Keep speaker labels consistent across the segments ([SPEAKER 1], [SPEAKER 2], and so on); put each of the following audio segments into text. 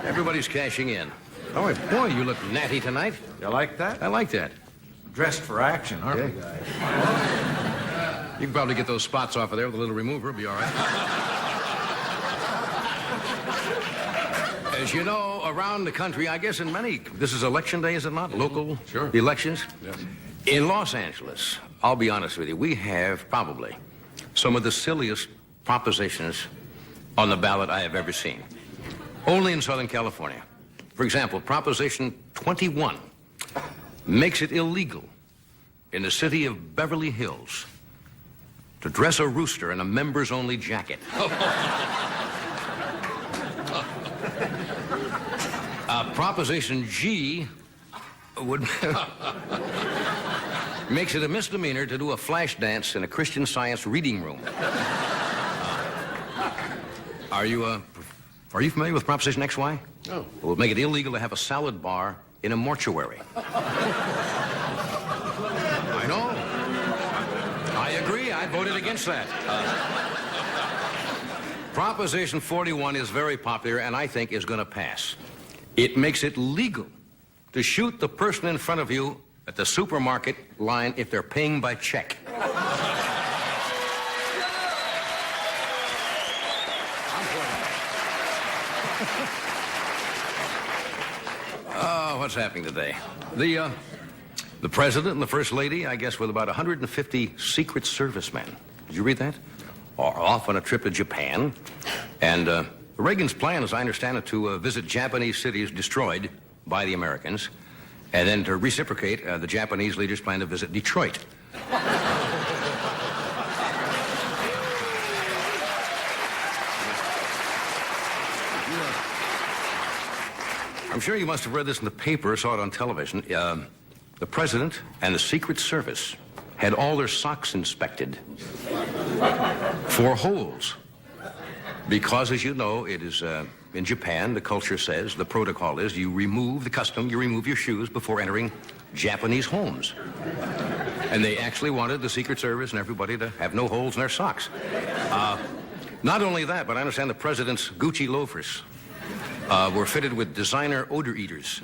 [SPEAKER 1] Everybody's cashing in. Oh, boy, you look natty tonight.
[SPEAKER 2] You like that?
[SPEAKER 1] I like that.
[SPEAKER 2] Dressed for action, aren't we, guys?
[SPEAKER 1] You can probably get those spots off of there with a little remover. It'll be all right. As you know, around the country, I guess in many, this is election day, is it not? Local elections?
[SPEAKER 2] Yes.
[SPEAKER 1] In Los Angeles, I'll be honest with you, we have probably some of the silliest propositions on the ballot I have ever seen. Only in Southern California. For example, Proposition 21 makes it illegal in the city of Beverly Hills to dress a rooster in a members-only jacket. Proposition G would makes it a misdemeanor to do a flash dance in a Christian Science reading room. Are you familiar with Proposition XY?
[SPEAKER 2] No.
[SPEAKER 1] It will make it illegal to have a salad bar in a mortuary. I know. I agree. I voted against that. Proposition 41 is very popular and I think is going to pass. It makes it legal to shoot the person in front of you at the supermarket line if they're paying by check. Oh, what's happening today? The president and the first lady, I guess, with about 150 Secret Service men. Did you read that? Are off on a trip to Japan. And Reagan's plan, as I understand it, to visit Japanese cities destroyed by the Americans, and then to reciprocate, the Japanese leaders plan to visit Detroit. I'm sure you must have read this in the paper, saw it on television. The president and the Secret Service had all their socks inspected for holes. Because, as you know, it is in Japan, the culture says, the protocol is you remove your shoes before entering Japanese homes. And they actually wanted the Secret Service and everybody to have no holes in their socks. Not only that, but I understand the president's Gucci loafers were fitted with designer odor eaters.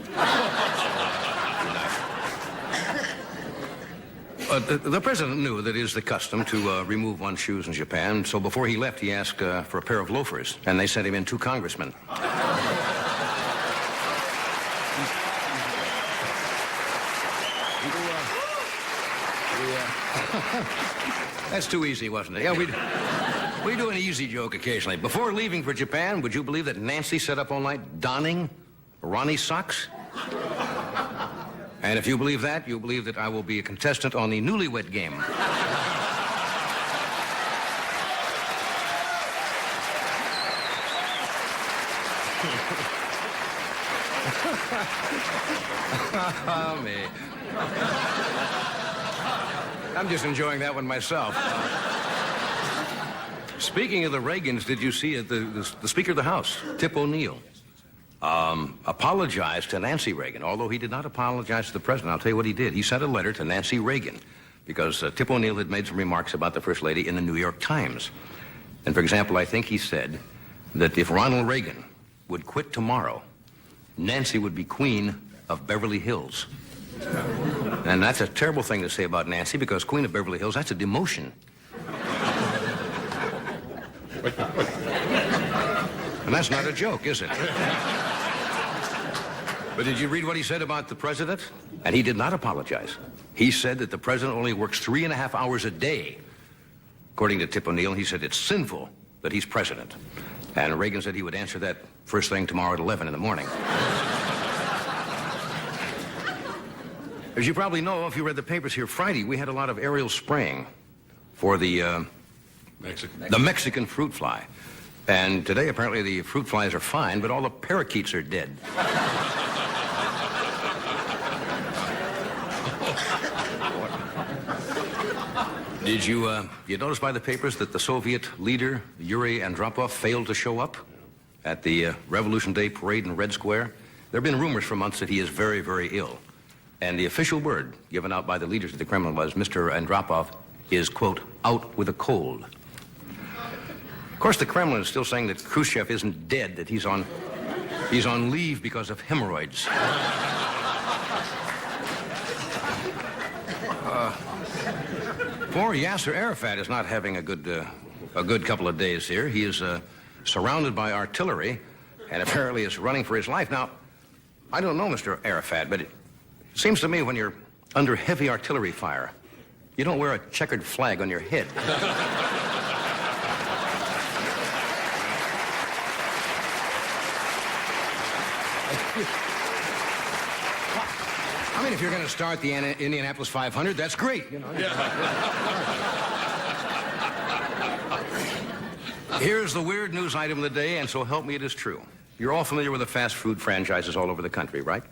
[SPEAKER 1] The president knew that it is the custom to remove one's shoes in Japan, so before he left, he asked for a pair of loafers, and they sent him in 2 congressmen. That's too easy, wasn't it? Yeah, we do an easy joke occasionally. Before leaving for Japan, would you believe that Nancy sat up all night donning Ronnie's socks? And if you believe that, you believe that I will be a contestant on the Newlywed Game. Oh, me. I'm just enjoying that one myself. Speaking of the Reagans, did you see the Speaker of the House, Tip O'Neill, apologized to Nancy Reagan, although he did not apologize to the president. I'll tell you what he did. He sent a letter to Nancy Reagan because Tip O'Neill had made some remarks about the First Lady in the New York Times. And, for example, I think he said that if Ronald Reagan would quit tomorrow, Nancy would be Queen of Beverly Hills. And that's a terrible thing to say about Nancy because Queen of Beverly Hills, that's a demotion. And that's not a joke, is it? But did you read what he said about the president? And he did not apologize. He said that the president only works 3.5 hours a day. According to Tip O'Neill, he said it's sinful that he's president. And Reagan said he would answer that first thing tomorrow at 11 in the morning. As you probably know, if you read the papers here Friday, we had a lot of aerial spraying for the Mexican fruit fly. And today, apparently, the fruit flies are fine, but all the parakeets are dead. Did you notice by the papers that the Soviet leader, Yuri Andropov, failed to show up at the Revolution Day parade in Red Square? There have been rumors for months that he is very, very ill. And the official word given out by the leaders of the Kremlin was Mr. Andropov is, quote, out with a cold. Of course, the Kremlin is still saying that Khrushchev isn't dead, that he's on He's on leave because of hemorrhoids. Poor Yasser Arafat is not having a good couple of days here. He is surrounded by artillery and apparently is running for his life. Now, I don't know, Mr. Arafat, but it seems to me when you're under heavy artillery fire, you don't wear a checkered flag on your head. I mean, if you're going to start the Indianapolis 500, that's great. You know. Here's the weird news item of the day, and so help me, it is true. You're all familiar with the fast food franchises all over the country, right?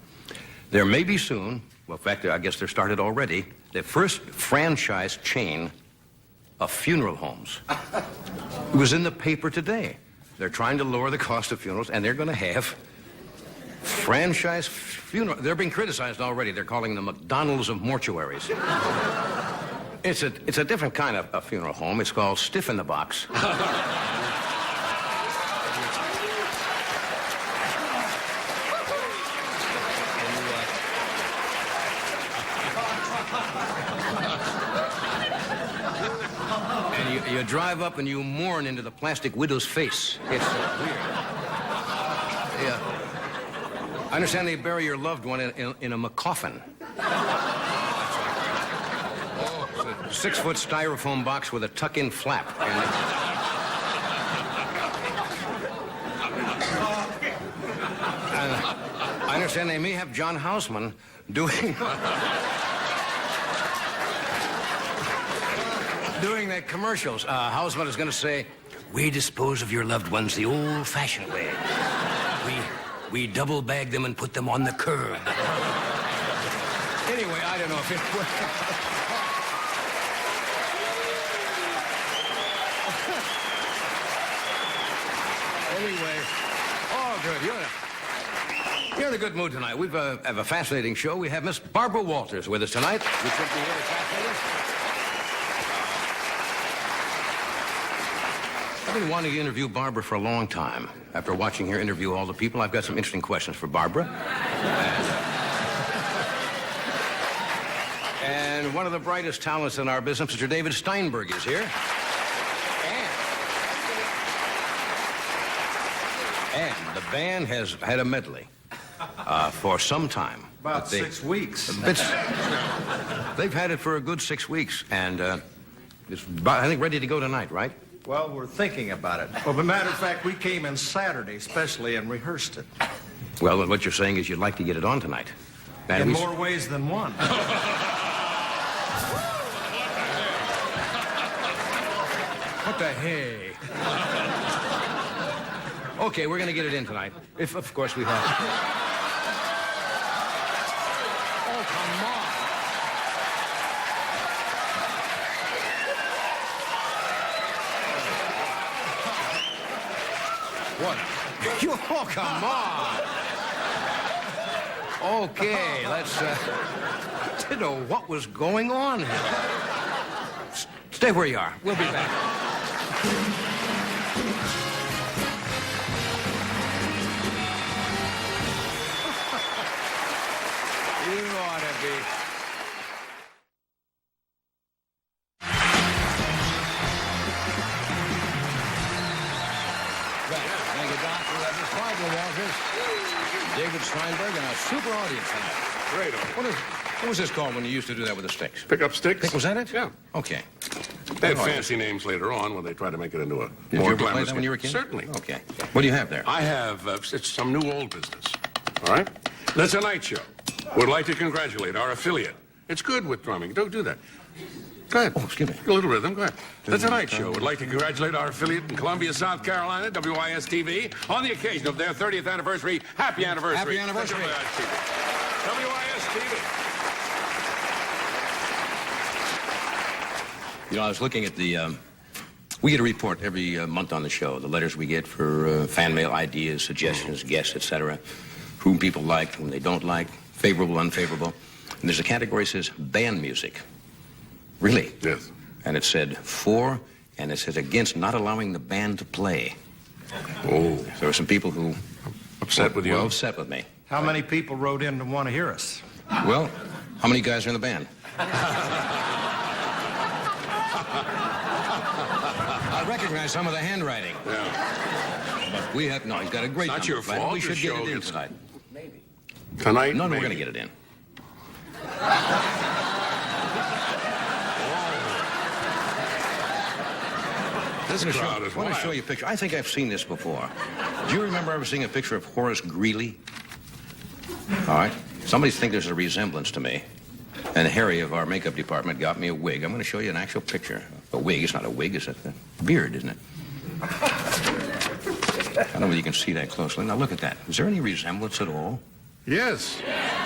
[SPEAKER 1] There may be soon, well, in fact, I guess they're started already, the first franchise chain of funeral homes. It was in the paper today. They're trying to lower the cost of funerals, and they're going to have franchise funeral. They're being criticized already. They're calling them McDonald's of mortuaries. It's a different kind of a funeral home. It's called Stiff in the Box. And you drive up and you mourn into the plastic widow's face. It's weird. Yeah. I understand they bury your loved one in a coffin. Oh, it's a 6-foot styrofoam box with a tuck-in flap. And I understand they may have John Houseman doing that commercials. Houseman is going to say, "We dispose of your loved ones the old-fashioned way. We double bag them and put them on the curb." Anyway, I don't know if it works. Anyway, oh, good. You're in a good mood tonight. We have a fascinating show. We have Miss Barbara Walters with us tonight, which will be really fascinating. I've been wanting to interview Barbara for a long time. After watching her interview all the people, I've got some interesting questions for Barbara. And one of the brightest talents in our business, Mr. David Steinberg, is here. And the band has had a medley for some time.
[SPEAKER 2] About 6 weeks.
[SPEAKER 1] They've had it for a good 6 weeks, and it's about, I think, ready to go tonight, right?
[SPEAKER 2] Well, we're thinking about it. Well, as a matter of fact, we came in Saturday especially and rehearsed it.
[SPEAKER 1] Well, what you're saying is you'd like to get it on tonight. And
[SPEAKER 2] in more ways than one.
[SPEAKER 1] What the hey? Okay, we're going to get it in tonight. If, of course, we have. Oh, come on. What? Oh, come on. Okay, let's, didn't know what was going on here. Stay where you are. We'll be back. You ought to be. Thank you, Doc. We have Miss Barbara Walters, David Steinberg, and a super audience tonight.
[SPEAKER 3] Great.
[SPEAKER 1] What was this called when you used to do that with the sticks?
[SPEAKER 3] Pick up sticks?
[SPEAKER 1] Was that it?
[SPEAKER 3] Yeah.
[SPEAKER 1] Okay.
[SPEAKER 3] They had fancy names later on when they tried to make it into a
[SPEAKER 1] Did
[SPEAKER 3] more
[SPEAKER 1] you ever play
[SPEAKER 3] glamorous
[SPEAKER 1] that when you were a
[SPEAKER 3] game.
[SPEAKER 1] kid?
[SPEAKER 3] Certainly.
[SPEAKER 1] Okay. What do you have there?
[SPEAKER 3] I have it's some new old business. All right? The Tonight Show would like to congratulate our affiliate. It's good with drumming. Don't do that. Go ahead.
[SPEAKER 1] Oh, excuse me.
[SPEAKER 3] A little rhythm. Go ahead. The Tonight Show would like to congratulate our affiliate in Columbia, South Carolina, WIS-TV, on the occasion of their 30th anniversary. Happy anniversary.
[SPEAKER 1] Happy anniversary.
[SPEAKER 3] WIS-TV.
[SPEAKER 1] You know, I was looking at the, we get a report every month on the show, the letters we get for fan mail ideas, suggestions, guests, etc., whom people like, whom they don't like, favorable, unfavorable. And there's a category that says band music. Really?
[SPEAKER 3] Yes.
[SPEAKER 1] And it said for, and it said against not allowing the band to play.
[SPEAKER 3] Oh.
[SPEAKER 1] There were some people who
[SPEAKER 3] Upset with you?
[SPEAKER 1] Well, upset with me.
[SPEAKER 2] How many people wrote in to want to hear us?
[SPEAKER 1] Well, how many guys are in the band? I recognize some of the handwriting.
[SPEAKER 3] Yeah.
[SPEAKER 1] But we have, no, he's got a great
[SPEAKER 3] Not
[SPEAKER 1] number
[SPEAKER 3] your
[SPEAKER 1] planned.
[SPEAKER 3] fault.
[SPEAKER 1] We
[SPEAKER 3] Your
[SPEAKER 1] should get
[SPEAKER 3] show
[SPEAKER 1] it in
[SPEAKER 3] gets-
[SPEAKER 1] tonight.
[SPEAKER 3] Tonight,
[SPEAKER 1] No, we're
[SPEAKER 3] maybe.
[SPEAKER 1] going to get it in.
[SPEAKER 3] This crowd is
[SPEAKER 1] I want to show
[SPEAKER 3] wild.
[SPEAKER 1] you a picture. I think I've seen this before. Do you remember ever seeing a picture of Horace Greeley? All right. Somebody thinks there's a resemblance to me. And Harry of our makeup department got me a wig. I'm going to show you an actual picture. A wig. It's not a wig. It's a beard, isn't it? I don't know whether you can see that closely. Now, look at that. Is there any resemblance at all?
[SPEAKER 3] Yes.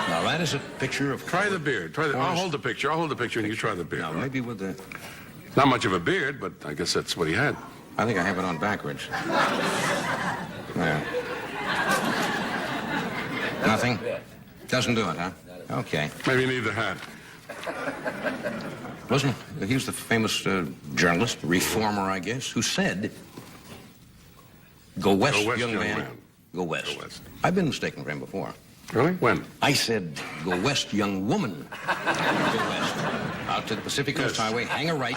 [SPEAKER 1] Now, that is a picture of...
[SPEAKER 3] Try the beard. Try the. I'll hold the picture. I'll hold the picture, and you try the beard.
[SPEAKER 1] Now, maybe with the...
[SPEAKER 3] Not much of a beard, but I guess that's what he had.
[SPEAKER 1] I think I have it on backwards. There. Nothing? Doesn't do it, huh? Okay.
[SPEAKER 3] Maybe you need the hat.
[SPEAKER 1] Listen, he was the famous journalist, reformer, I guess, who said, go west,
[SPEAKER 3] Go west,
[SPEAKER 1] young
[SPEAKER 3] young
[SPEAKER 1] man.
[SPEAKER 3] man.
[SPEAKER 1] Go west.
[SPEAKER 3] Go west.
[SPEAKER 1] I've been mistaken for him before.
[SPEAKER 3] Really? When?
[SPEAKER 1] I said, go west, young woman. Go west. Out to the Pacific Coast
[SPEAKER 3] Yes.
[SPEAKER 1] Highway, hang a right.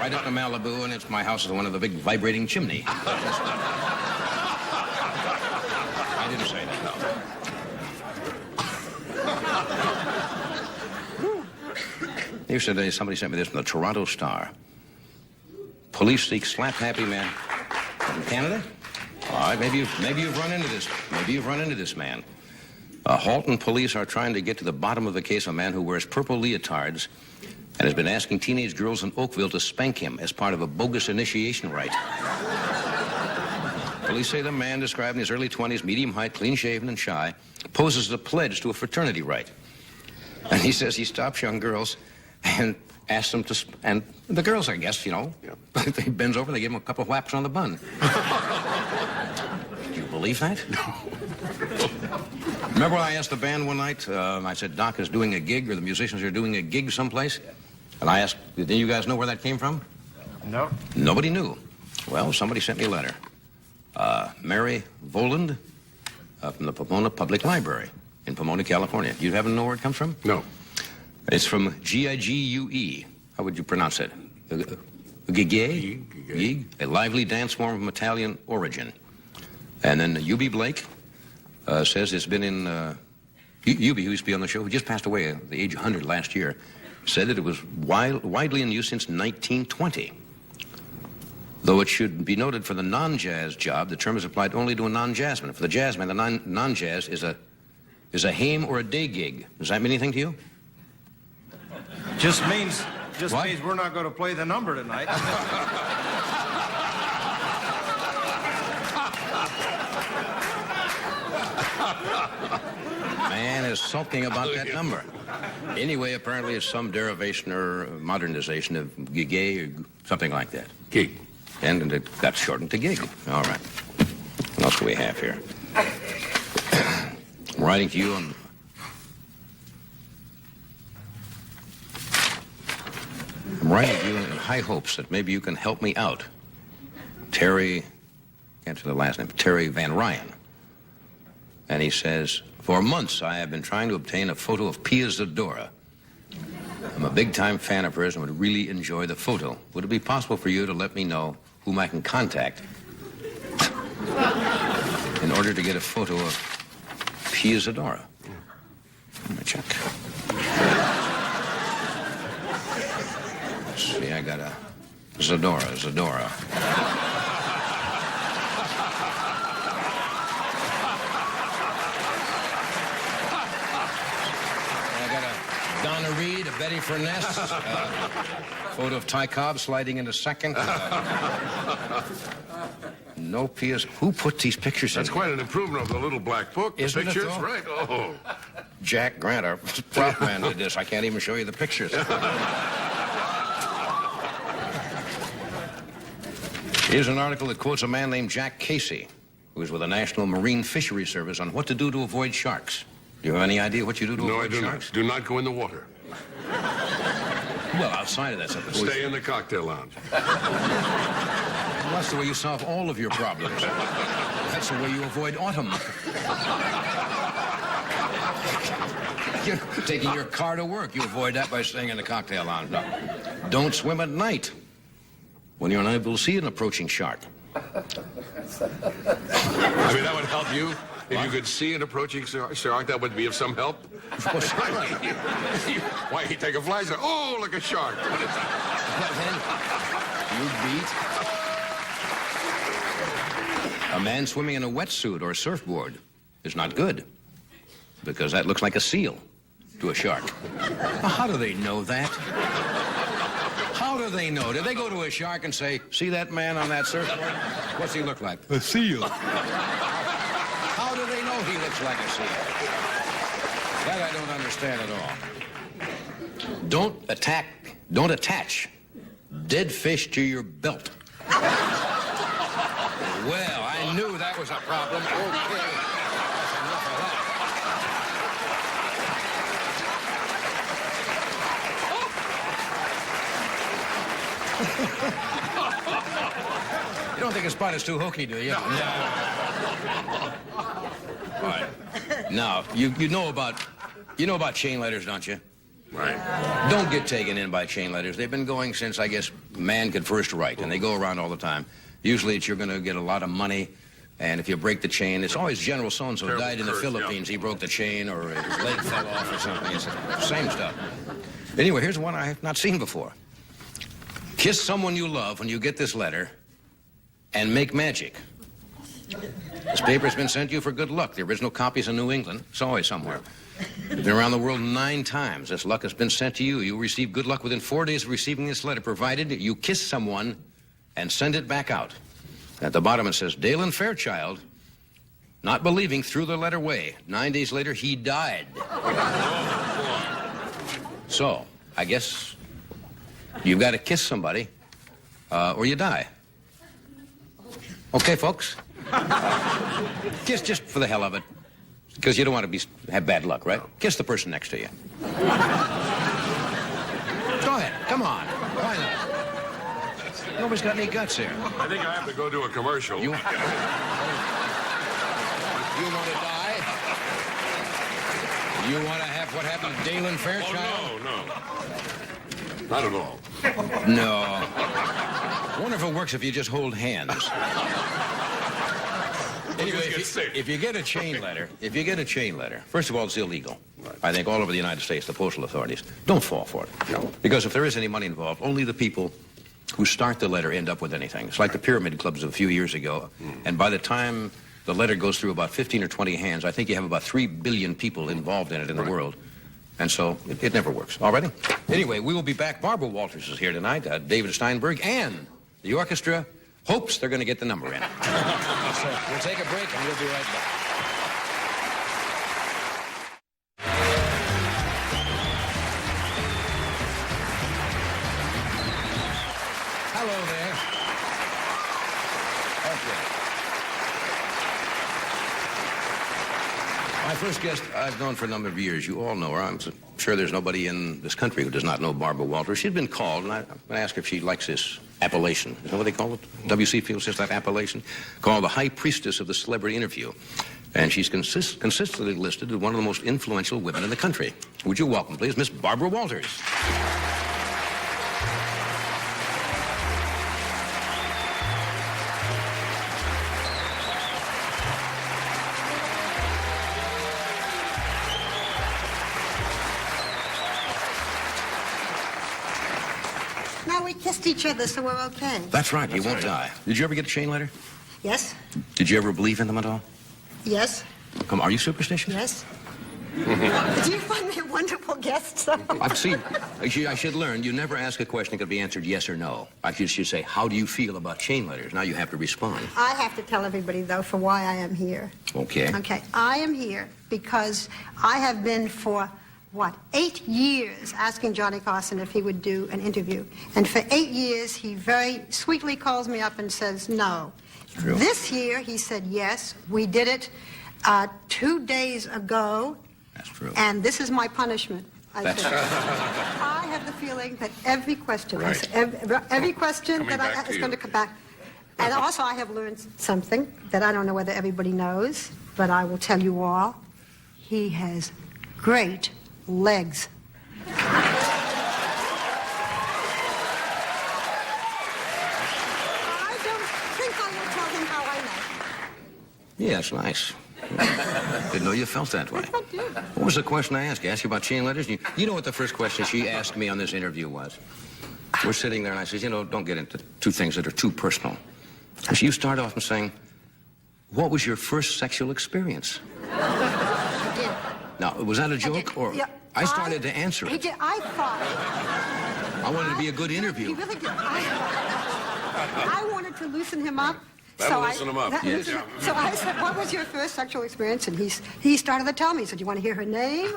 [SPEAKER 1] Right up to Malibu, and it's my house is one of the big vibrating chimney. I didn't say that, no. Yesterday, somebody sent me this from the Toronto Star. Police seek slap-happy man from Canada. All right, maybe you've run into this. Maybe you've run into this man. Halton police are trying to get to the bottom of the case of a man who wears purple leotards and has been asking teenage girls in Oakville to spank him as part of a bogus initiation rite. Police say the man, described in his early 20s, medium height, clean-shaven and shy, poses as a pledge to a fraternity rite. And he says he stops young girls and asks them to... And the girls, I guess, you know, he bends over and they give him a couple of whaps on the bun. Do you believe that? Remember I asked the band one night, I said, Doc is doing a gig, or the musicians are doing a gig someplace? And I asked, did you guys know where that came from?
[SPEAKER 2] No.
[SPEAKER 1] Nobody knew. Well, somebody sent me a letter. Mary Voland from the Pomona Public Library in Pomona, California. You happen to know where it comes from?
[SPEAKER 3] No.
[SPEAKER 1] It's from Gigue. How would you pronounce it? Gige? Gig? A lively dance form of Italian origin. And then Eubie Blake says it's been in... Eubie, who used to be on the show, who just passed away at the age of 100 last year, said that it was widely in use since 1920. Though it should be noted for the non-jazz job, the term is applied only to a non-jazzman. For the jazzman, the non-jazz is a hame or a day gig. Does that mean anything to you?
[SPEAKER 2] Just means
[SPEAKER 1] What?
[SPEAKER 2] we're not going to play the number tonight.
[SPEAKER 1] Man is sulking about that number. Anyway, apparently it's some derivation or modernization of gig or something like that.
[SPEAKER 3] Gig.
[SPEAKER 1] And it got shortened to gig. All right. What else do we have here? I'm writing to you on... I'm writing to you in high hopes that maybe you can help me out. Terry, can't say the last name, Terry Van Ryan. And he says, for months I have been trying to obtain a photo of Pia Zadora. I'm a big-time fan of hers and would really enjoy the photo. Would it be possible for you to let me know whom I can contact in order to get a photo of Pia Zadora? Let me check. Let's see, I got a Zadora. Donna Reed, a Betty Furness, photo of Ty Cobb sliding into second. No Pia's. Who put these pictures
[SPEAKER 3] That's
[SPEAKER 1] in?
[SPEAKER 3] quite an improvement of the little black book. The
[SPEAKER 1] Isn't it,
[SPEAKER 3] pictures,
[SPEAKER 1] though?
[SPEAKER 3] right? Oh.
[SPEAKER 1] Jack Grant, our prop man, did this. I can't even show you the pictures. Here's an article that quotes a man named Jack Casey, who is with the National Marine Fisheries Service, on what to do to avoid sharks. Do you have any idea what you do to
[SPEAKER 3] No, I
[SPEAKER 1] avoid
[SPEAKER 3] do
[SPEAKER 1] sharks?
[SPEAKER 3] not. Do not go in the water.
[SPEAKER 1] Well, outside of that,
[SPEAKER 3] Stay in the cocktail lounge.
[SPEAKER 1] What That's the way you solve all of your problems. That's the way you avoid autumn. You're taking your car to work. You avoid that by staying in the cocktail lounge. No. Don't swim at night when you're unable to see an approaching shark.
[SPEAKER 3] I mean, that would help you? If you could see an approaching shark, that would be of some help? Why, you take a flashlight. Oh, look, a shark.
[SPEAKER 1] Well, then, you beat a man swimming in a wetsuit or a surfboard is not good, because that looks like a seal to a shark. Well, how do they know that? How do they know? Did they go to a shark and say, see that man on that surfboard? What's he look like? A seal. How do they know he looks like a seal? That I don't understand at all. Don't attach dead fish to your belt. Well, I knew that was a problem. Okay. That's enough of that. You don't think a spot is too hokey, do you? No. All right. Now, you know about chain letters, don't you?
[SPEAKER 3] Right.
[SPEAKER 1] Don't get taken in by chain letters. They've been going since, I guess, man could first write, and they go around all the time. Usually you're going to get a lot of money, and if you break the chain, it's always General so-and-so
[SPEAKER 3] Terrible
[SPEAKER 1] died in the
[SPEAKER 3] curse,
[SPEAKER 1] Philippines.
[SPEAKER 3] yeah.
[SPEAKER 1] He broke the chain, or his leg fell off or something. It's the same stuff. Anyway, here's one I have not seen before. Kiss someone you love when you get this letter, and make magic. This paper's been sent you for good luck. The original copy's in New England. It's always somewhere. It's been around the world 9 times. This luck has been sent to you. You'll receive good luck within 4 days of receiving this letter, provided you kiss someone and send it back out. At the bottom it says, Dalen Fairchild, not believing, threw the letter away. 9 days later, he died. So, I guess you've got to kiss somebody, or you die. Okay, folks? Just for the hell of it. Because you don't want to have bad luck, right? Kiss the person next to you. Go ahead. Come on. Why not? Nobody's got any guts here.
[SPEAKER 3] I think I have to go to a commercial.
[SPEAKER 1] You want to die? You want to have what happened to Dalen Fairchild?
[SPEAKER 3] Oh, no. Not at all.
[SPEAKER 1] No. I wonder if it works if you just hold hands. Anyway, if you get a chain letter, first of all, it's illegal.
[SPEAKER 3] Right.
[SPEAKER 1] I think all over the United States, the postal authorities, don't fall for it.
[SPEAKER 3] No.
[SPEAKER 1] Because if there is any money involved, only the people who start the letter end up with anything. It's like the pyramid clubs of a few years ago. And by the time the letter goes through about 15 or 20 hands, I think you have about 3 billion people involved in it in the world. And so it never works. All righty? Anyway, we will be back. Barbara Walters is here tonight, David Steinberg, and the orchestra hopes they're going to get the number in. So we'll take a break and we'll be right back. Hello there. Okay. My first guest I've known for a number of years. You all know her. I'm sure there's nobody in this country who does not know Barbara Walters. She's been called, and I'm going to ask her if she likes this appellation. Is that what they call it? WC feels just that appellation. Called the High Priestess of the Celebrity Interview. And she's consistently listed as one of the most influential women in the country. Would you welcome, please, Miss Barbara Walters.
[SPEAKER 4] No, we kissed each other, so we're okay.
[SPEAKER 1] That's right, you won't die. Did you ever get a chain letter?
[SPEAKER 4] Yes?
[SPEAKER 1] Did you ever believe in them at all?
[SPEAKER 4] Yes?
[SPEAKER 1] Come, are you superstitious?
[SPEAKER 4] Yes? Do you find me a wonderful guest, sir?
[SPEAKER 1] I've seen. I should learn. You never ask a question that could be answered yes or no. I should say, how do you feel about chain letters? Now you have to respond.
[SPEAKER 4] I have to tell everybody, though, for why I am here.
[SPEAKER 1] Okay.
[SPEAKER 4] Okay, I am here because I have been for, 8 years asking Johnny Carson if he would do an interview. And for 8 years, he very sweetly calls me up and says no.
[SPEAKER 1] True.
[SPEAKER 4] This year, he said yes. We did it 2 days ago.
[SPEAKER 1] That's true.
[SPEAKER 4] And this is my punishment.
[SPEAKER 1] That's
[SPEAKER 4] I have the feeling that every question,
[SPEAKER 3] Right.
[SPEAKER 4] every question
[SPEAKER 3] Coming
[SPEAKER 4] that
[SPEAKER 3] back to
[SPEAKER 4] is
[SPEAKER 3] you.
[SPEAKER 4] going to come back. And also I have learned something that I don't know whether everybody knows, but I will tell you all. He has great legs. I don't think I will tell him how I met.
[SPEAKER 1] Yeah, it's nice. Didn't know you felt that way.
[SPEAKER 4] Yes, I do.
[SPEAKER 1] What was the question I asked you? I asked you about chain letters? You know what the first question she asked me on this interview was? We're sitting there, and I said, don't get into two things that are too personal. So you start off and saying, what was your first sexual experience?
[SPEAKER 4] I did.
[SPEAKER 1] Now, was that a joke, or
[SPEAKER 4] Yeah,
[SPEAKER 1] I started to answer
[SPEAKER 4] He
[SPEAKER 1] it?
[SPEAKER 4] did. I thought.
[SPEAKER 1] I wanted to be a good
[SPEAKER 4] He
[SPEAKER 1] interview.
[SPEAKER 4] really did. I wanted to loosen him up.
[SPEAKER 3] That'll loosen him up.
[SPEAKER 1] Yes.
[SPEAKER 4] So I said, what was your first sexual experience? And he started to tell me. He said, you want to hear her name?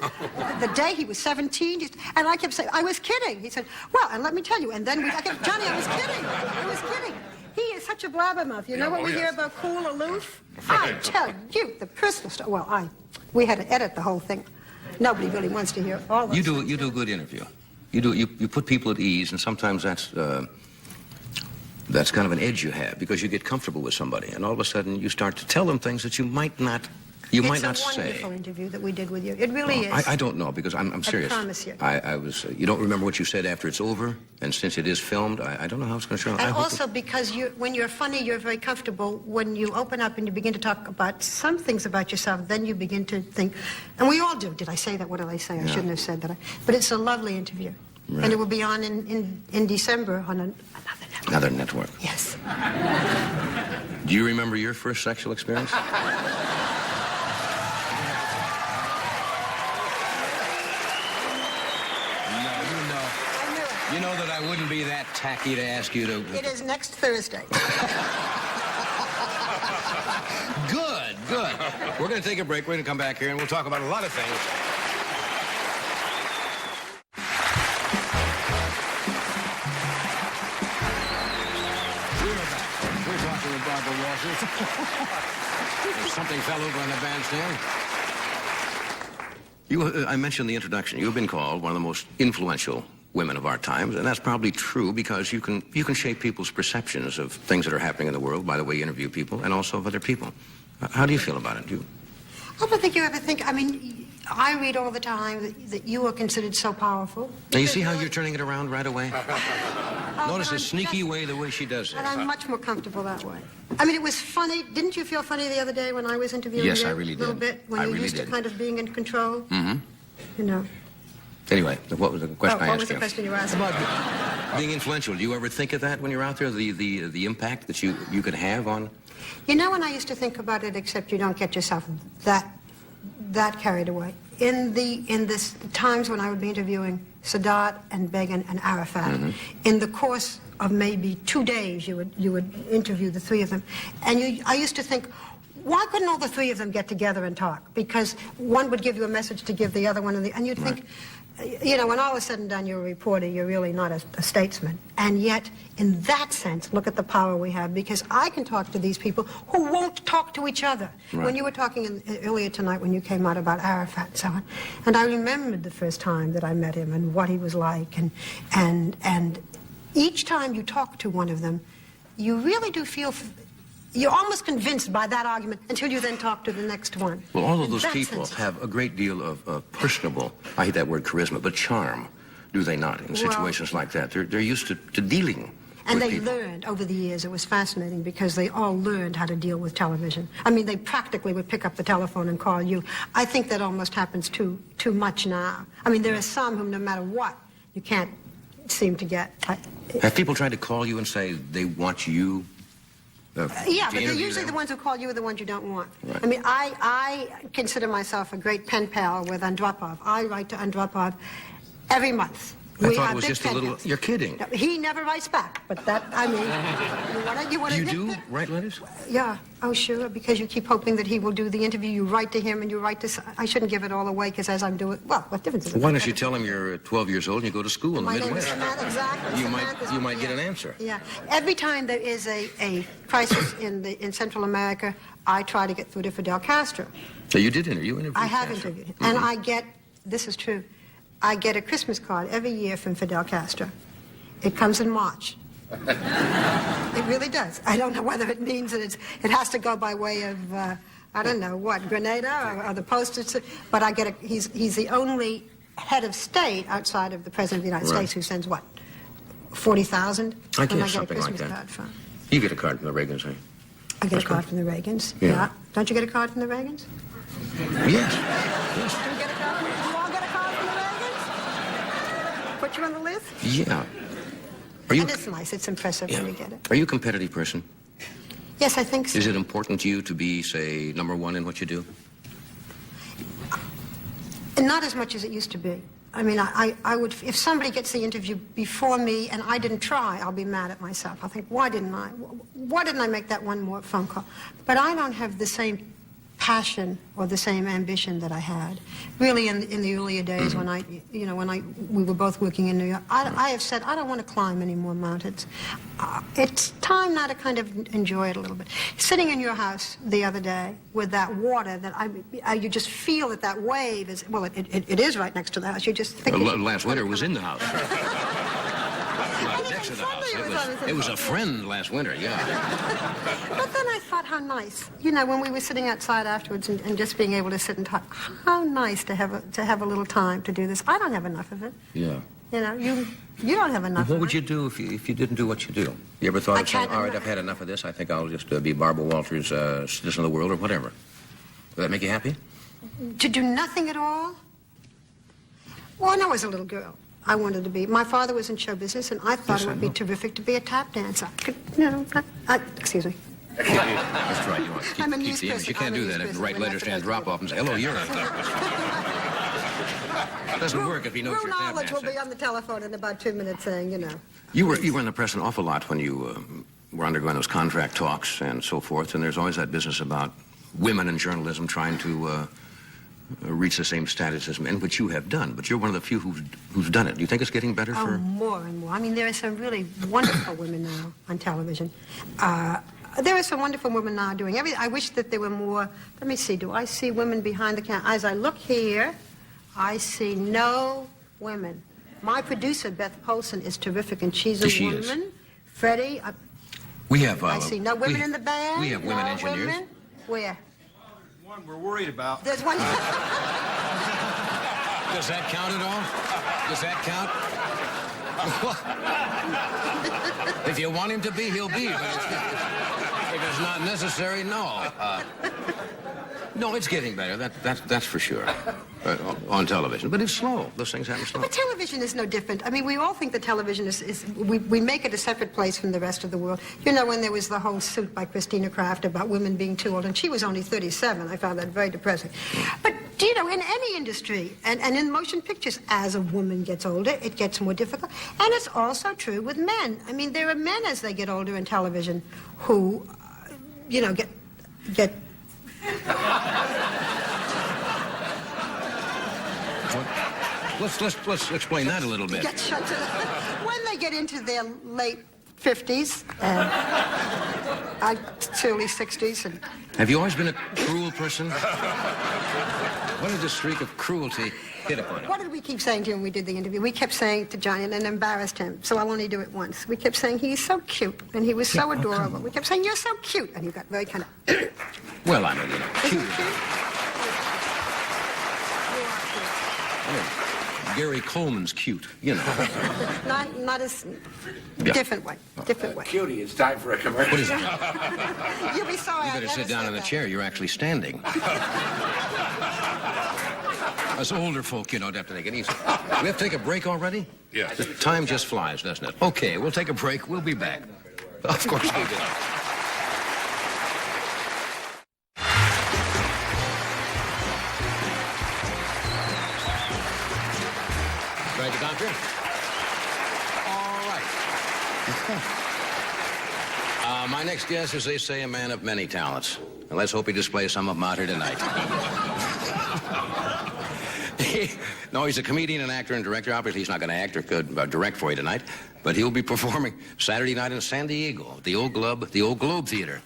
[SPEAKER 4] The day he was 17. And I kept saying, I was kidding. He said, well, and let me tell you. And then I kept, Johnny, I was kidding. I was kidding. He is such a blabbermouth. You know what we hear about cool, aloof? I tell you, the personal stuff. Well, we had to edit the whole thing. Nobody really wants to hear all of
[SPEAKER 1] You do a good interview. You put people at ease, and sometimes that's kind of an edge you have because you get comfortable with somebody, and all of a sudden you start to tell them things that you might not say.
[SPEAKER 4] It's a wonderful interview that we did with you. It really is.
[SPEAKER 1] I don't know because I'm serious.
[SPEAKER 4] I promise you.
[SPEAKER 1] I was. You don't remember what you said after it's over, and since it is filmed, I don't know how it's going to show.
[SPEAKER 4] And also because when you're funny, you're very comfortable. When you open up and you begin to talk about some things about yourself, then you begin to think, and we all do. Did I say that? What did I say? I shouldn't have said that. But it's a lovely interview.
[SPEAKER 1] Right.
[SPEAKER 4] And it will be on in December on another network.
[SPEAKER 1] Another network.
[SPEAKER 4] Yes.
[SPEAKER 1] Do you remember your first sexual experience? You know that I wouldn't be that tacky to ask you to...
[SPEAKER 4] It is next Thursday.
[SPEAKER 1] Good. We're going to take a break. We're going to come back here, and we'll talk about a lot of things. We're back. We're talking with Barbara Walters. Something fell over on the bandstand. I mentioned the introduction. You've been called one of the most influential women of our times, and that's probably true because you can shape people's perceptions of things that are happening in the world by the way you interview people and also of other people. How do you feel about it?
[SPEAKER 4] I don't think you ever think, I mean, I read all the time that you are considered so powerful.
[SPEAKER 1] Now, you see how you're turning it around right away? Notice the
[SPEAKER 4] I'm
[SPEAKER 1] sneaky
[SPEAKER 4] just-
[SPEAKER 1] way the way she does it.
[SPEAKER 4] And I'm much more comfortable that way. I mean, it was funny. Didn't you feel funny the other day when I was interviewing
[SPEAKER 1] Yes,
[SPEAKER 4] you?
[SPEAKER 1] I really
[SPEAKER 4] A little
[SPEAKER 1] did.
[SPEAKER 4] bit, when
[SPEAKER 1] I
[SPEAKER 4] you're
[SPEAKER 1] really
[SPEAKER 4] used
[SPEAKER 1] did.
[SPEAKER 4] to kind of being in control?
[SPEAKER 1] Mm-hmm.
[SPEAKER 4] You know.
[SPEAKER 1] Anyway, what was the question I asked you?
[SPEAKER 4] What was the question you asked?
[SPEAKER 1] About being influential. Do you ever think of that when you're out there, the impact that you could have on...
[SPEAKER 4] You know, when I used to think about it, except you don't get yourself that carried away. In this times when I would be interviewing Sadat and Begin and Arafat, in the course of maybe 2 days, you would interview the three of them, and I used to think, why couldn't all the three of them get together and talk? Because one would give you a message to give the other one, and you'd think, you know, when all is said and done, you're a reporter, you're really not a statesman. And yet, in that sense, look at the power we have, because I can talk to these people who won't talk to each other.
[SPEAKER 1] Right.
[SPEAKER 4] When you were talking earlier tonight, when you came out about Arafat and so on, and I remembered the first time that I met him and what he was like, and each time you talk to one of them, you really do feel... You're almost convinced by that argument until you then talk to the next one.
[SPEAKER 1] Well, all of
[SPEAKER 4] In
[SPEAKER 1] those
[SPEAKER 4] that
[SPEAKER 1] people
[SPEAKER 4] sense-
[SPEAKER 1] have a great deal of personable, I hate that word charisma, but charm, do they not, in situations like that? They're used to dealing
[SPEAKER 4] And
[SPEAKER 1] with
[SPEAKER 4] they
[SPEAKER 1] people.
[SPEAKER 4] learned over the years. It was fascinating because they all learned how to deal with television. I mean, they practically would pick up the telephone and call you. I think that almost happens too much now. I mean, there are some whom no matter what, you can't seem to get.
[SPEAKER 1] Have people tried to call you and say they want you
[SPEAKER 4] Yeah,
[SPEAKER 1] to
[SPEAKER 4] but they're
[SPEAKER 1] interview
[SPEAKER 4] usually
[SPEAKER 1] them?
[SPEAKER 4] the ones who call you are the ones you don't want.
[SPEAKER 1] Right.
[SPEAKER 4] I mean, I consider myself a great pen pal with Andropov. I write to Andropov every month.
[SPEAKER 1] I
[SPEAKER 4] We
[SPEAKER 1] thought
[SPEAKER 4] are
[SPEAKER 1] it was
[SPEAKER 4] big
[SPEAKER 1] just a
[SPEAKER 4] pen
[SPEAKER 1] little...
[SPEAKER 4] pals.
[SPEAKER 1] You're kidding.
[SPEAKER 4] No, he never writes back, but that, I mean, you want to...
[SPEAKER 1] You do write letters?
[SPEAKER 4] Yeah. Oh, sure, because you keep hoping that he will do the interview. You write to him and you write to... I shouldn't give it all away because as I'm doing... Well, what difference does it
[SPEAKER 1] Why
[SPEAKER 4] make?
[SPEAKER 1] don't you tell him you're 12 years old and you go to school in the
[SPEAKER 4] My name is
[SPEAKER 1] Midwest?
[SPEAKER 4] Samantha, exactly.
[SPEAKER 1] You
[SPEAKER 4] Samantha's-
[SPEAKER 1] might get an
[SPEAKER 4] yeah.
[SPEAKER 1] answer.
[SPEAKER 4] Yeah. Every time there is a crisis in Central America, I try to get through to Fidel Castro.
[SPEAKER 1] So you did interview
[SPEAKER 4] I have
[SPEAKER 1] Castro.
[SPEAKER 4] interviewed him. And I get... This is true. I get a Christmas card every year from Fidel Castro. It comes in March. It really does. I don't know whether it means that it has to go by way of, I don't know what, Grenada or the postage, but I get he's the only head of state outside of the President of the United States who sends what, 40,000?
[SPEAKER 1] I
[SPEAKER 4] When
[SPEAKER 1] guess
[SPEAKER 4] I get a
[SPEAKER 1] something like
[SPEAKER 4] Christmas
[SPEAKER 1] that.
[SPEAKER 4] card from.
[SPEAKER 1] You get a card from the Reagans, eh?
[SPEAKER 4] I get a card from the Reagans.
[SPEAKER 1] Yeah.
[SPEAKER 4] Don't you get a card from the Reagans?
[SPEAKER 1] Yes.
[SPEAKER 4] You get a card? You all get a card from the Reagans? Put you on the list?
[SPEAKER 1] Yeah. Are you?
[SPEAKER 4] And it's nice. It's impressive
[SPEAKER 1] Yeah.
[SPEAKER 4] when you get it.
[SPEAKER 1] Are you a competitive person?
[SPEAKER 4] Yes, I think so.
[SPEAKER 1] Is it important to you to be, say, number one in what you do?
[SPEAKER 4] And not as much as it used to be. I mean, I would, if somebody gets the interview before me and I didn't try, I'll be mad at myself. I'll think, why didn't I make that one more phone call? But I don't have the same passion or the same ambition that I had. Really, in the earlier days when we were both working in New York, I have said, I don't want to climb any more mountains. It's time now to kind of enjoy it a little bit. Sitting in your house the other day with that water, you just feel that wave is, well, it is right next to the house. You just think...
[SPEAKER 1] Last winter was in the house. Next to the house. It was a friend last winter, yeah.
[SPEAKER 4] But then I thought how nice, when we were sitting outside afterwards and just being able to sit and talk, how nice to have a little time to do this. I don't have enough of it.
[SPEAKER 1] Yeah.
[SPEAKER 4] You don't have enough of it.
[SPEAKER 1] What would you do if you didn't do what you do? You ever thought of saying, all right, I've had enough of this. I think I'll just be Barbara Walters, Citizen of the World, or whatever. Would that make you happy?
[SPEAKER 4] To do nothing at all? Well, when I was a little girl, I wanted to be. My father was in show business, and I thought it would be terrific to be a tap dancer. Excuse me.
[SPEAKER 1] That's right. You want to
[SPEAKER 4] I'm a
[SPEAKER 1] keep
[SPEAKER 4] news
[SPEAKER 1] the image.
[SPEAKER 4] person.
[SPEAKER 1] You can't
[SPEAKER 4] I'm a
[SPEAKER 1] do
[SPEAKER 4] news
[SPEAKER 1] that and
[SPEAKER 4] person.
[SPEAKER 1] write
[SPEAKER 4] We're
[SPEAKER 1] letters
[SPEAKER 4] not
[SPEAKER 1] stand
[SPEAKER 4] supposed
[SPEAKER 1] drop off and say, hello, you're a tap dancer. Doesn't work if he knows
[SPEAKER 4] True
[SPEAKER 1] you're a tap
[SPEAKER 4] knowledge will
[SPEAKER 1] dancer.
[SPEAKER 4] be on the telephone in about 2 minutes saying,
[SPEAKER 1] You were in the press an awful lot when you were undergoing those contract talks and so forth, and there's always that business about women in journalism trying to reach the same status as men, which you have done. But you're one of the few who's done it. Do you think it's getting better
[SPEAKER 4] Oh,
[SPEAKER 1] for...
[SPEAKER 4] more and more. I mean, there are some really wonderful women now on television. There are some wonderful women now doing everything. I wish that there were more. Let me see. Do I see women behind the camera? As I look here, I see no women. My producer, Beth Polson, is terrific, and she's a
[SPEAKER 1] She is.
[SPEAKER 4] woman. Freddie,
[SPEAKER 1] We have...
[SPEAKER 4] I see no women in the band.
[SPEAKER 1] We have women
[SPEAKER 4] no
[SPEAKER 1] engineers.
[SPEAKER 4] Women. Where?
[SPEAKER 2] One we're worried about.
[SPEAKER 4] There's one.
[SPEAKER 1] Does that count at all? Does that count? If you want him to be, he'll be. But if it's not necessary, no. No, it's getting better. That's for sure. On television. But it's slow. Those things happen slow.
[SPEAKER 4] But television is no different. I mean, we all think that television we make it a separate place from the rest of the world. When there was the whole suit by Christina Kraft about women being too old, and she was only 37. I found that very depressing. But, in any industry, and in motion pictures, as a woman gets older, it gets more difficult. And it's also true with men. I mean, there are men as they get older in television who, get
[SPEAKER 1] Let's explain that a little bit.
[SPEAKER 4] get shut to when they get into their late 50s and early 60s. And
[SPEAKER 1] Have you always been a cruel person? When did the streak of cruelty hit upon you?
[SPEAKER 4] what did we keep saying to him when we did the interview? We kept saying to Johnny, and embarrassed him, so I'll only do it once. We kept saying, he's so cute, and he was so adorable. We kept saying, you're so cute, and he got very kind of...
[SPEAKER 1] Well, I mean, cute.
[SPEAKER 4] Isn't he cute?
[SPEAKER 1] Gary Coleman's cute,
[SPEAKER 4] Not as...
[SPEAKER 1] Yeah.
[SPEAKER 4] Different way.
[SPEAKER 5] Cutie, it's time for a commercial.
[SPEAKER 1] What is it?
[SPEAKER 4] You'll be sorry.
[SPEAKER 1] You better sit down in the chair. You're actually standing. Us older folk, have to take it easy. We have to take a break already?
[SPEAKER 3] Yes.
[SPEAKER 1] The time just flies, doesn't it? Okay, we'll take a break. We'll be back. Of course we will. Right, Doctor? All right. My next guest is, they say, a man of many talents. And let's hope he displays some of them out here tonight. No, he's a comedian and actor and director. Obviously, he's not going to act or could direct for you tonight, but he'll be performing Saturday night in San Diego, the Old Globe Theater.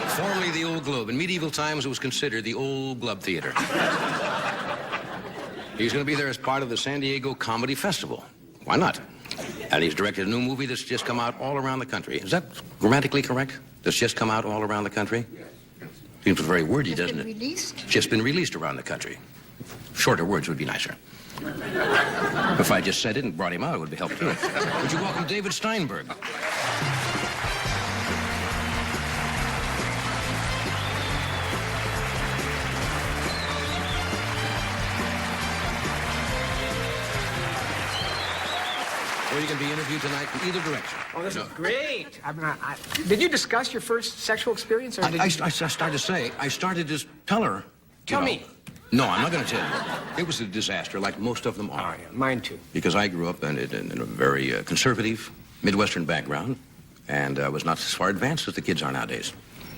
[SPEAKER 1] Formerly the Old Globe. In medieval times, it was considered the Old Globe Theater. He's going to be there as part of the San Diego Comedy Festival. Why not? And he's directed a new movie that's just come out all around the country. Is that grammatically correct? That's just come out all around the country? Seems very wordy, doesn't it?
[SPEAKER 4] Released?
[SPEAKER 1] Just been released around the country. Shorter words would be nicer. If I just said it and brought him out, it would be helpful too. Would you welcome David Steinberg? Or you can be interviewed tonight in either direction.
[SPEAKER 6] Oh, this is great. Did you discuss your first sexual experience? Or did
[SPEAKER 1] I
[SPEAKER 6] you...
[SPEAKER 1] started to say, I started to tell her.
[SPEAKER 6] Tell
[SPEAKER 1] you know.
[SPEAKER 6] me.
[SPEAKER 1] No, I'm not going to tell you. It was a disaster, like most of them are.
[SPEAKER 6] Oh, yeah, mine too.
[SPEAKER 1] Because I grew up in a very conservative, Midwestern background, and was not as far advanced as the kids are nowadays.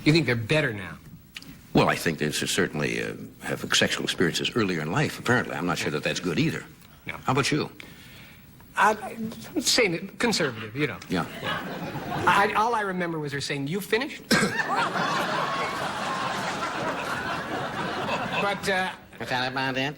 [SPEAKER 6] You think they're better now?
[SPEAKER 1] Well, I think they certainly have sexual experiences earlier in life, apparently. I'm not sure that that's good either.
[SPEAKER 6] No.
[SPEAKER 1] How about you?
[SPEAKER 6] I'm saying it, conservative, you know.
[SPEAKER 1] Yeah.
[SPEAKER 6] All I remember was her saying, "You finished?" But,
[SPEAKER 1] What's that about that?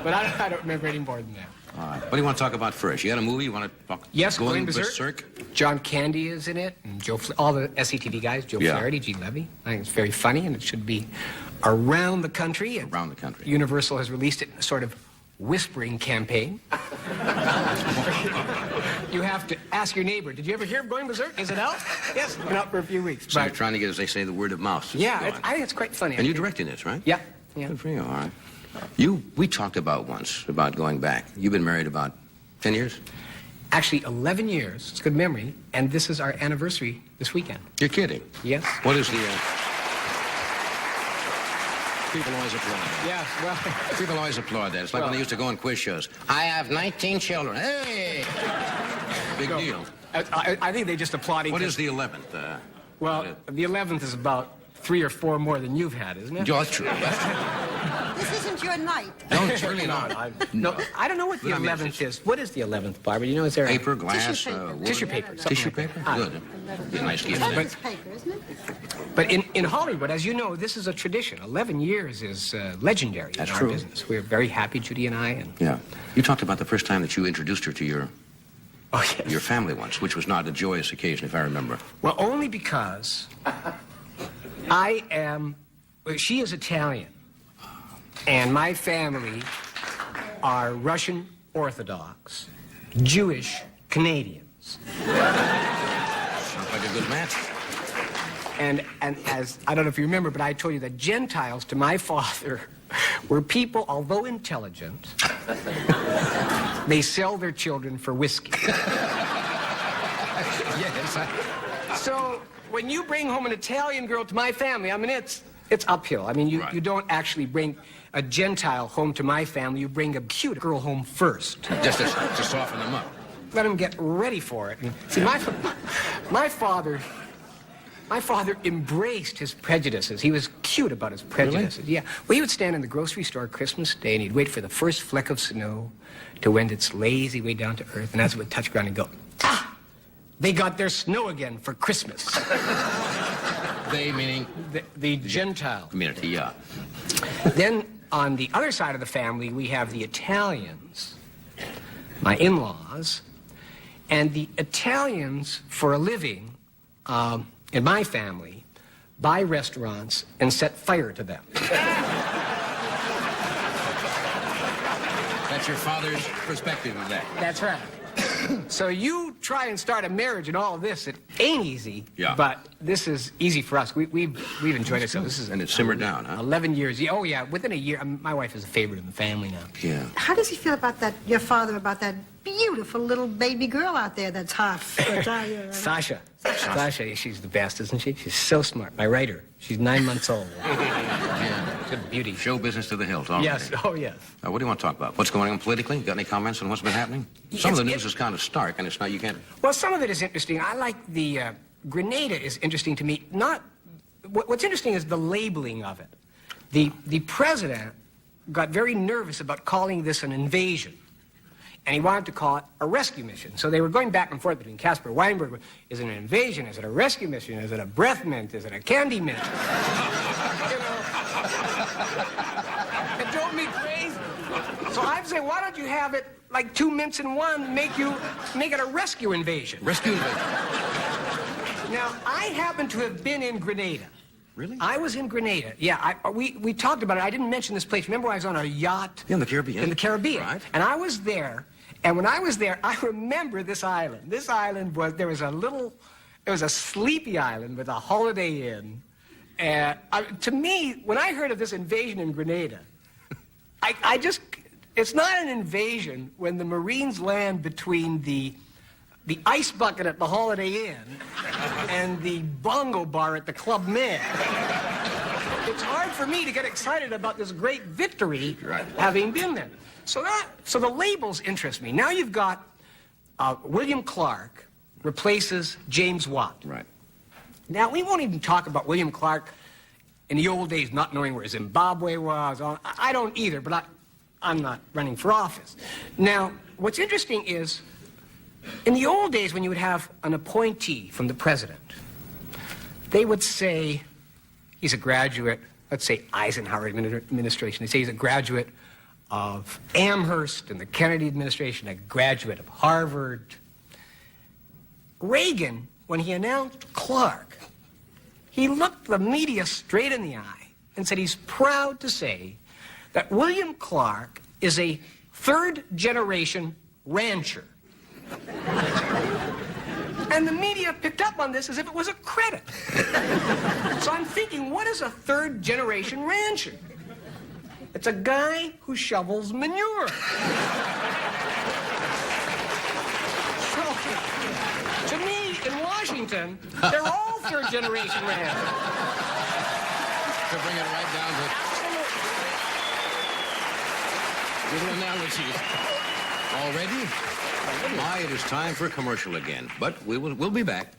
[SPEAKER 6] but I don't remember any more than that.
[SPEAKER 1] All right. What do you want to talk about first? You had a movie you want to talk?
[SPEAKER 6] Yes,
[SPEAKER 1] Going
[SPEAKER 6] Berserk.
[SPEAKER 1] Berserk?
[SPEAKER 6] John Candy is in it, and all the SCTV guys, Joe
[SPEAKER 1] Yeah.
[SPEAKER 6] Flaherty, Gene Levy. I think it's very funny, and it should be around the country. And
[SPEAKER 1] Around the country.
[SPEAKER 6] Universal has released it in a sort of whispering campaign. You have to ask your neighbor, did you ever hear of Going Berserk? Is it out? Yes, it's been out for a few weeks.
[SPEAKER 1] So you're trying to get, as they say, the word of mouth.
[SPEAKER 6] Yeah, I think it's quite funny.
[SPEAKER 1] And you directed this, right?
[SPEAKER 6] Yeah, yeah.
[SPEAKER 1] Good for you, all right. We talked about once, about going back. You've been married about 10 years?
[SPEAKER 6] Actually, 11 years. It's good memory. And this is our anniversary this weekend.
[SPEAKER 1] You're kidding.
[SPEAKER 6] Yes.
[SPEAKER 1] What is the... People always applaud that.
[SPEAKER 6] Yes, well...
[SPEAKER 1] People always applaud that. It's like when they used to go on quiz shows. I have 19 children. Hey! Big deal.
[SPEAKER 6] I think they just applauding...
[SPEAKER 1] What is the 11th?
[SPEAKER 6] Well, the 11th is about 3 or 4 more than you've had, isn't it?
[SPEAKER 1] Oh, that's true.
[SPEAKER 4] This isn't your night.
[SPEAKER 1] No, it's really not.
[SPEAKER 6] No, I don't know what the
[SPEAKER 1] But I mean,
[SPEAKER 6] 11th is. What is the 11th, Barbara? You know, is there
[SPEAKER 1] Paper, glass,
[SPEAKER 4] Tissue paper.
[SPEAKER 1] wood?
[SPEAKER 6] Tissue paper. something
[SPEAKER 1] Tissue
[SPEAKER 6] like that.
[SPEAKER 1] paper?
[SPEAKER 6] Ah.
[SPEAKER 1] Good. Be a nice gift.
[SPEAKER 4] It's paper, isn't it?
[SPEAKER 6] But in Hollywood, as you know, this is a tradition. 11 years is legendary
[SPEAKER 1] That's
[SPEAKER 6] in our
[SPEAKER 1] true.
[SPEAKER 6] business. We're very happy, Judy and I. And
[SPEAKER 1] Yeah. You talked about the first time that you introduced her to your
[SPEAKER 6] yes.
[SPEAKER 1] family once, which was not a joyous occasion, if I remember.
[SPEAKER 6] Well, only because she is Italian, and my family are Russian Orthodox, Jewish Canadians.
[SPEAKER 1] Sounds like a good match.
[SPEAKER 6] And as, I don't know if you remember, but I told you that Gentiles to my father were people, although intelligent, they sell their children for whiskey.
[SPEAKER 1] Yes.
[SPEAKER 6] So when you bring home an Italian girl to my family, I mean, it's uphill. I mean,
[SPEAKER 1] Right.
[SPEAKER 6] you don't actually bring a Gentile home to my family. You bring a cute girl home first.
[SPEAKER 1] Just to soften them up.
[SPEAKER 6] Let them get ready for it. And see, my father embraced his prejudices. He was cute about his prejudices. Yeah. Well, he would stand in the grocery store Christmas Day, and he'd wait for the first fleck of snow to wend its lazy way down to earth, and as it would touch ground, he'd go, "Ah! They got their snow again for Christmas."
[SPEAKER 1] They meaning
[SPEAKER 6] The Gentile.
[SPEAKER 1] community, yeah.
[SPEAKER 6] Then on the other side of the family, we have the Italians, my in-laws, and the Italians, for a living, in my family, buy restaurants and set fire to them.
[SPEAKER 1] That's your father's perspective of that.
[SPEAKER 6] That's right. So you try and start a marriage and all of this, it ain't easy.
[SPEAKER 1] Yeah.
[SPEAKER 6] But this is easy for us. We've enjoyed ourselves. This is
[SPEAKER 1] And it simmered down, huh?
[SPEAKER 6] 11 years. Yeah, oh, yeah. Within a year, my wife is a favorite in the family now.
[SPEAKER 1] Yeah.
[SPEAKER 4] How does he feel about that, your father, about that beautiful little baby girl out there that's half Italian?
[SPEAKER 6] Sasha, she's the best, isn't she? She's so smart. I write her. She's 9 months old.
[SPEAKER 1] Yeah.
[SPEAKER 6] She's a beauty.
[SPEAKER 1] Show business to the hilt, all right.
[SPEAKER 6] Yes, oh, yes.
[SPEAKER 1] What do you want to talk about? What's going on politically? Got any comments on what's been happening? Some of the
[SPEAKER 6] It's-
[SPEAKER 1] news is kind of stark, and it's not, you can't...
[SPEAKER 6] Well, some of it is interesting. I like the Grenada is interesting to me. What's interesting is the labeling of it. The president got very nervous about calling this an invasion, and he wanted to call it a rescue mission. So they were going back and forth between Casper Weinberg. Is it an invasion? Is it a rescue mission? Is it a breath mint? Is it a candy mint? You know, it drove me crazy. So I've say, why don't you have it like 2 mints in one, make it a rescue invasion?
[SPEAKER 1] Rescue invasion.
[SPEAKER 6] Now, I happen to have been in Grenada.
[SPEAKER 1] Really?
[SPEAKER 6] I was in Grenada. Yeah, we talked about it. I didn't mention this place. Remember, I was on a yacht?
[SPEAKER 1] Yeah, in the Caribbean.
[SPEAKER 6] In the Caribbean.
[SPEAKER 1] Right.
[SPEAKER 6] And I was there. And when I was there, I remember this island. This island there was a sleepy island with a Holiday Inn. And to me, when I heard of this invasion in Grenada, it's not an invasion when the Marines land between the ice bucket at the Holiday Inn and the bongo bar at the Club Med. It's hard for me to get excited about this great victory having been there. So the labels interest me. Now you've got William Clark replaces James Watt.
[SPEAKER 1] Right.
[SPEAKER 6] Now, we won't even talk about William Clark in the old days not knowing where Zimbabwe was. I don't either, but I'm not running for office. Now, what's interesting is, in the old days when you would have an appointee from the president, they would say he's a graduate, let's say Eisenhower administration. They say he's a graduate of Amherst and the Kennedy administration, a graduate of Harvard. Reagan, when he announced Clark, he looked the media straight in the eye and said he's proud to say that William Clark is a third-generation rancher. And the media picked up on this as if it was a credit. So I'm thinking, what is a third-generation rancher? It's a guy who shovels manure. So, to me, in Washington, they're all third-generation ranchers.
[SPEAKER 1] To bring it right down to little analogies. Already? My, it is time for a commercial again, but we'll be back.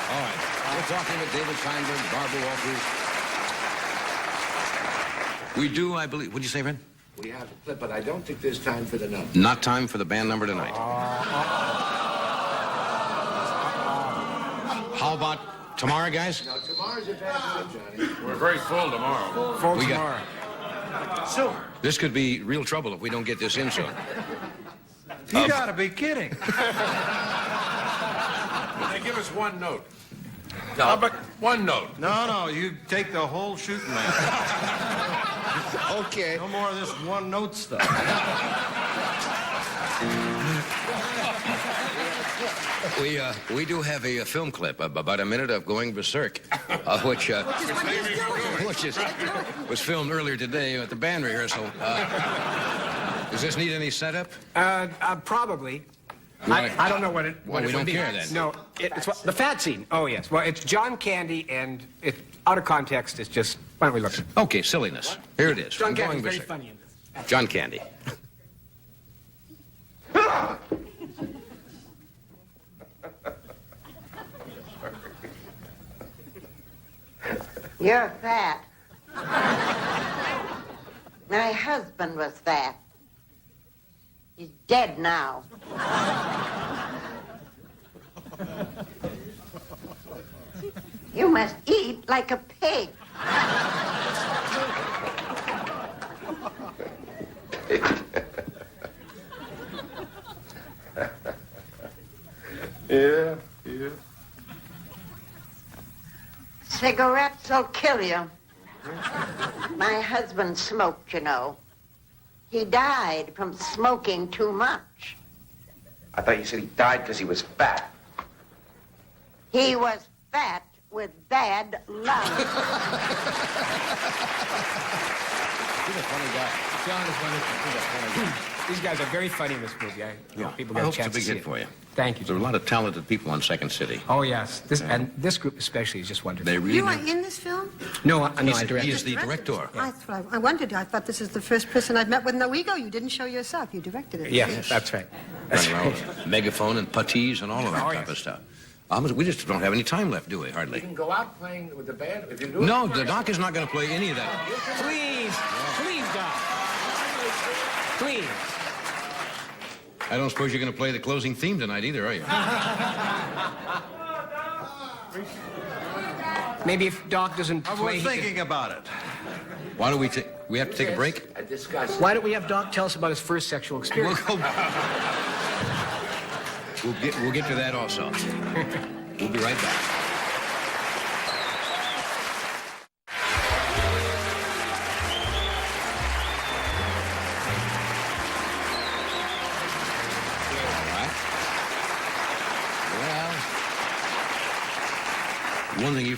[SPEAKER 1] All right, we're talking with David Steinberg, Barbara Walters. We do, I believe. What'd you say, Fred?
[SPEAKER 5] We have a clip, but I don't think there's time for the number.
[SPEAKER 1] Not time for the band number tonight. How about tomorrow, guys?
[SPEAKER 5] Now, tomorrow's a bad day, Johnny.
[SPEAKER 3] We're very full tomorrow.
[SPEAKER 6] Full
[SPEAKER 1] We got-
[SPEAKER 6] tomorrow.
[SPEAKER 5] So,
[SPEAKER 1] This could be real trouble if we don't get this in soon.
[SPEAKER 2] You gotta be kidding.
[SPEAKER 3] They give us one note.
[SPEAKER 5] no,
[SPEAKER 3] But one note.
[SPEAKER 2] No, you take the whole shooting match.
[SPEAKER 5] okay.
[SPEAKER 2] No more of this one note stuff.
[SPEAKER 1] We do have a film clip, about a minute of Going Berserk, which was filmed earlier today at the band rehearsal. Does this need any setup?
[SPEAKER 6] Probably.
[SPEAKER 1] Right.
[SPEAKER 6] I don't know what it
[SPEAKER 1] Well, we
[SPEAKER 6] would
[SPEAKER 1] don't
[SPEAKER 6] be.
[SPEAKER 1] care then.
[SPEAKER 6] No, the fat scene. Oh, yes. Well, it's John Candy, and out of context, it's just, why don't we look?
[SPEAKER 1] Okay, silliness. Here it is.
[SPEAKER 6] John
[SPEAKER 1] from
[SPEAKER 6] Candy's
[SPEAKER 1] Going
[SPEAKER 6] very
[SPEAKER 1] Berserk.
[SPEAKER 6] funny in this.
[SPEAKER 1] John Candy.
[SPEAKER 7] You're fat. My husband was fat. He's dead now. You must eat like a pig.
[SPEAKER 5] Yeah.
[SPEAKER 7] Cigarettes will kill you. My husband smoked, you know. He died from smoking too much.
[SPEAKER 5] I thought you said he died because he was fat.
[SPEAKER 7] He was fat with bad lungs.
[SPEAKER 1] He's a funny guy.
[SPEAKER 6] John is wonderful. He's a funny guy. These guys are very funny in this movie. I hope people
[SPEAKER 1] I
[SPEAKER 6] get a
[SPEAKER 1] hope it's a
[SPEAKER 6] chance
[SPEAKER 1] big
[SPEAKER 6] to see
[SPEAKER 1] hit
[SPEAKER 6] it.
[SPEAKER 1] for you.
[SPEAKER 6] Thank you.
[SPEAKER 1] There are a lot of talented people on Second City.
[SPEAKER 6] Oh, yes. This group especially is just wonderful.
[SPEAKER 1] They really
[SPEAKER 4] You are
[SPEAKER 1] know.
[SPEAKER 4] in this film?
[SPEAKER 6] No, I directed.
[SPEAKER 1] He's the director.
[SPEAKER 4] That's what I wondered. I thought this is the first person I've met with no ego. You didn't show yourself. You directed it.
[SPEAKER 6] Yes, that's right. That's
[SPEAKER 1] Running around
[SPEAKER 6] right.
[SPEAKER 1] with a megaphone and puttees and all of that
[SPEAKER 6] Oh,
[SPEAKER 1] type
[SPEAKER 6] yes.
[SPEAKER 1] of stuff. We just don't have any time left, do we? Hardly.
[SPEAKER 5] You can go out playing with the band if you do it.
[SPEAKER 1] No, the doc is not going to play any of that.
[SPEAKER 6] Please, Doc. Please.
[SPEAKER 1] I don't suppose you're going to play the closing theme tonight either, are you?
[SPEAKER 6] Maybe if Doc doesn't
[SPEAKER 2] We're
[SPEAKER 6] play, he can-
[SPEAKER 2] thinking about it.
[SPEAKER 1] Why don't we have to take a break?
[SPEAKER 5] I discussed.
[SPEAKER 6] Why don't we have Doc tell us about his first sexual experience?
[SPEAKER 1] We'll get to that also. We'll be right back. All right. Well, one thing you